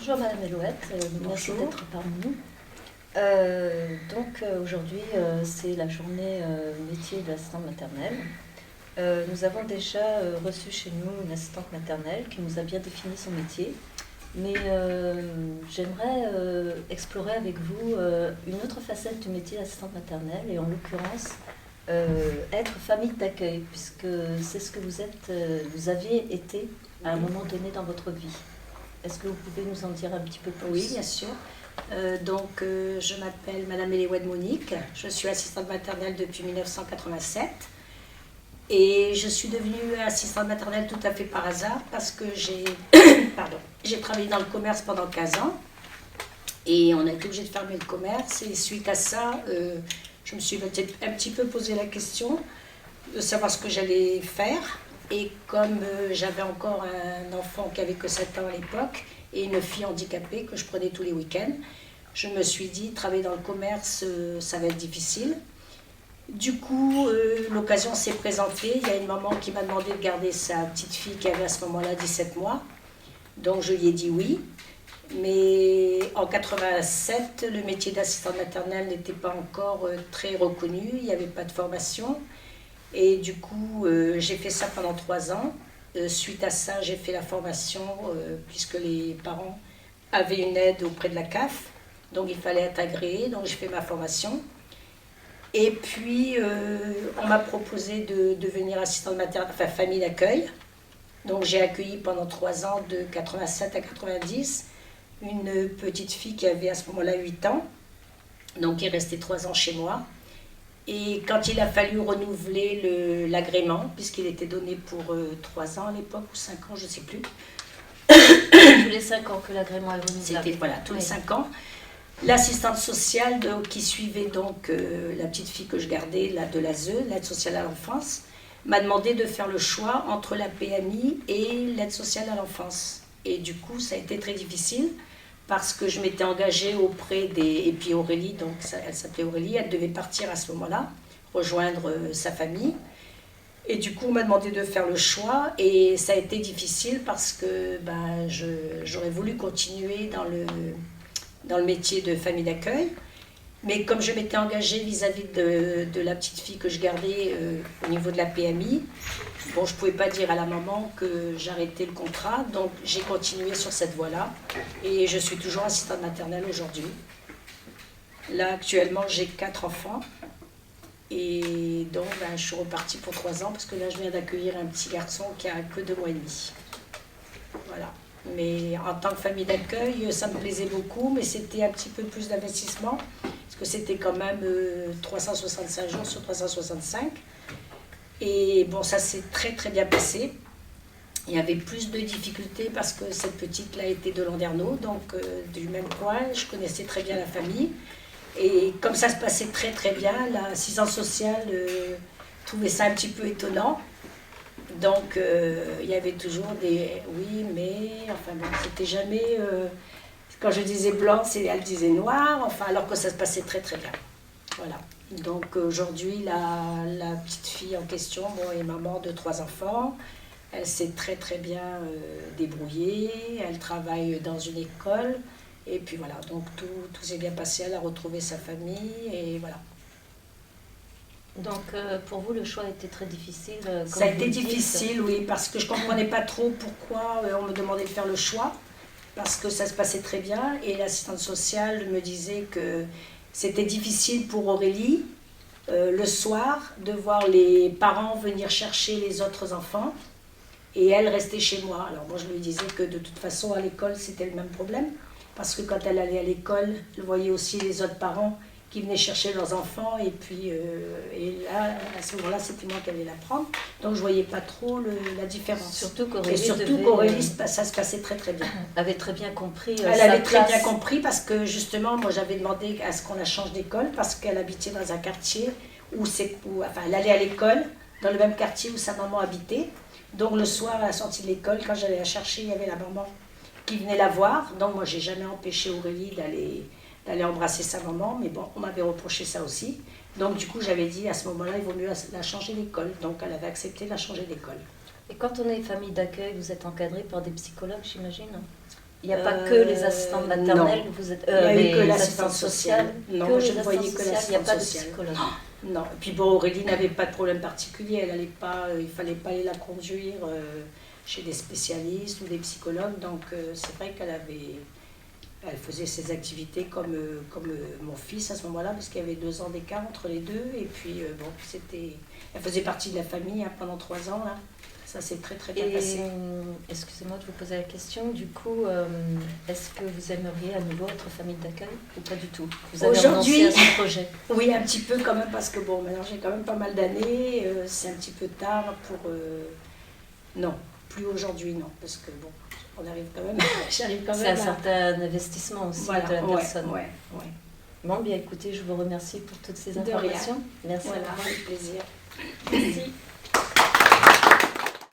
Bonjour Madame Elouette, merci Bonjour. d'être parmi nous. Aujourd'hui, c'est la journée métier de l'assistante maternelle. Nous avons déjà reçu chez nous une assistante maternelle qui nous a bien défini son métier. Mais j'aimerais explorer avec vous une autre facette du métier d'assistante maternelle, et en l'occurrence être famille d'accueil, puisque c'est ce que vous êtes, vous aviez été à un moment donné dans votre vie. Est-ce que vous pouvez nous en dire un petit peu plus? Oui, bien sûr. Je m'appelle Madame Elouette Monique. Je suis assistante maternelle depuis 1987. Et je suis devenue assistante maternelle tout à fait par hasard parce que j'ai j'ai travaillé dans le commerce pendant 15 ans. Et on a été obligé de fermer le commerce. Et suite à ça, je me suis un petit peu posé la question de savoir ce que j'allais faire. Et comme j'avais encore un enfant qui avait que 7 ans à l'époque et une fille handicapée que je prenais tous les week-ends, je me suis dit, travailler dans le commerce, ça va être difficile. Du coup, l'occasion s'est présentée. Il y a une maman qui m'a demandé de garder sa petite fille qui avait à ce moment-là 17 mois. Donc je lui ai dit oui. Mais en 87, le métier d'assistante maternelle n'était pas encore très reconnu. Il n'y avait pas de formation. Et du coup, j'ai fait ça pendant 3 ans. Suite à ça, j'ai fait la formation puisque les parents avaient une aide auprès de la CAF. Donc il fallait être agréé, donc j'ai fait ma formation. Et puis, on m'a proposé de devenir assistante maternelle, enfin famille d'accueil. Donc j'ai accueilli pendant 3 ans, de 87 à 90, une petite fille qui avait à ce moment-là 8 ans. Donc il est resté 3 ans chez moi. Et quand il a fallu renouveler l'agrément, puisqu'il était donné pour 3 ans à l'époque, ou 5 ans, je ne sais plus. Tous les 5 ans que l'agrément est renouvelable. C'était voilà, tous les 5 ans. L'assistante sociale qui suivait donc la petite fille que je gardais de l'ASE, l'aide sociale à l'enfance, m'a demandé de faire le choix entre la PMI et l'aide sociale à l'enfance. Et du coup, ça a été très difficile parce que je m'étais engagée auprès des... Et puis Aurélie, donc elle s'appelait Aurélie, elle devait partir à ce moment-là, rejoindre sa famille. Et du coup, on m'a demandé de faire le choix et ça a été difficile parce que j'aurais voulu continuer dans le métier de famille d'accueil. Mais comme je m'étais engagée vis-à-vis de la petite fille que je gardais au niveau de la PMI, bon, je ne pouvais pas dire à la maman que j'arrêtais le contrat, donc j'ai continué sur cette voie-là et je suis toujours assistante maternelle aujourd'hui. Là, actuellement, j'ai 4 enfants et donc je suis repartie pour 3 ans parce que là, je viens d'accueillir un petit garçon qui a que 2 mois et demi. Voilà. Mais en tant que famille d'accueil, ça me plaisait beaucoup, mais c'était un petit peu plus d'investissement, parce que c'était quand même 365 jours sur 365. Et bon, ça s'est très très bien passé. Il y avait plus de difficultés parce que cette petite-là était de Landerneau, donc du même coin, je connaissais très bien la famille. Et comme ça se passait très très bien, l'assistance sociale trouvait ça un petit peu étonnant. Donc, il y avait toujours des oui, mais, enfin bon, c'était jamais, quand je disais blanc, elle disait noir, enfin, alors que ça se passait très très bien. Voilà. Donc, aujourd'hui, la petite fille en question, bon, est maman de 3 enfants, elle s'est très très bien débrouillée, elle travaille dans une école, et puis voilà, donc tout s'est bien passé, elle a retrouvé sa famille, et voilà. Donc, pour vous, le choix a été très difficile. Ça a été difficile, oui, parce que je ne comprenais pas trop pourquoi on me demandait de faire le choix, parce que ça se passait très bien, et l'assistante sociale me disait que c'était difficile pour Aurélie, le soir, de voir les parents venir chercher les autres enfants, et elle restait chez moi. Alors moi, je lui disais que de toute façon, à l'école, c'était le même problème, parce que quand elle allait à l'école, elle voyait aussi les autres parents qui venaient chercher leurs enfants, et puis et là, à ce moment-là, c'était moi qui allais la prendre. Donc je ne voyais pas trop la différence. Surtout qu'Aurélie, ça se passait très très bien. Avait très bien compris Elle avait très bien compris, parce que justement, moi j'avais demandé à ce qu'on la change d'école, parce qu'elle habitait dans un quartier enfin, elle allait à l'école, dans le même quartier où sa maman habitait. Donc le soir, à la sortie de l'école, quand j'allais la chercher, il y avait la maman qui venait la voir. Donc moi, j'ai jamais empêché Aurélie d'aller embrasser sa maman, mais bon, on m'avait reproché ça aussi. Donc du coup, j'avais dit à ce moment-là, il vaut mieux la changer d'école. Donc elle avait accepté de la changer d'école. Et quand on est famille d'accueil, vous êtes encadré par des psychologues, j'imagine? Il n'y a pas que les assistantes maternelles, vous êtes, il n'y a eu que les l'assistante assistantes sociale. Non, que je les ne voyais assistantes que sociales, il n'y a l'assistante pas de sociale. psychologue. Non, et puis bon, Aurélie n'avait pas de problème particulier, elle allait pas, il fallait pas aller la conduire chez des spécialistes ou des psychologues, donc c'est vrai elle faisait ses activités comme mon fils à ce moment-là, parce qu'il y avait 2 ans d'écart entre les deux, et puis bon, elle faisait partie de la famille hein, pendant 3 ans là. Ça s'est très très bien passé. Excusez-moi de vous poser la question, du coup, est-ce que vous aimeriez à nouveau être famille d'accueil ou pas du tout? Vous avez renoncé à ce projet? Oui, un petit peu quand même, parce que bon, maintenant j'ai quand même pas mal d'années, c'est un petit peu tard pour... Non, plus aujourd'hui, non, parce que bon, on arrive quand même, j'arrive quand même C'est un certain investissement aussi voilà, de la personne. Ouais. Bon, bien écoutez, je vous remercie pour toutes ces informations. Merci. Voilà, avec plaisir. Merci.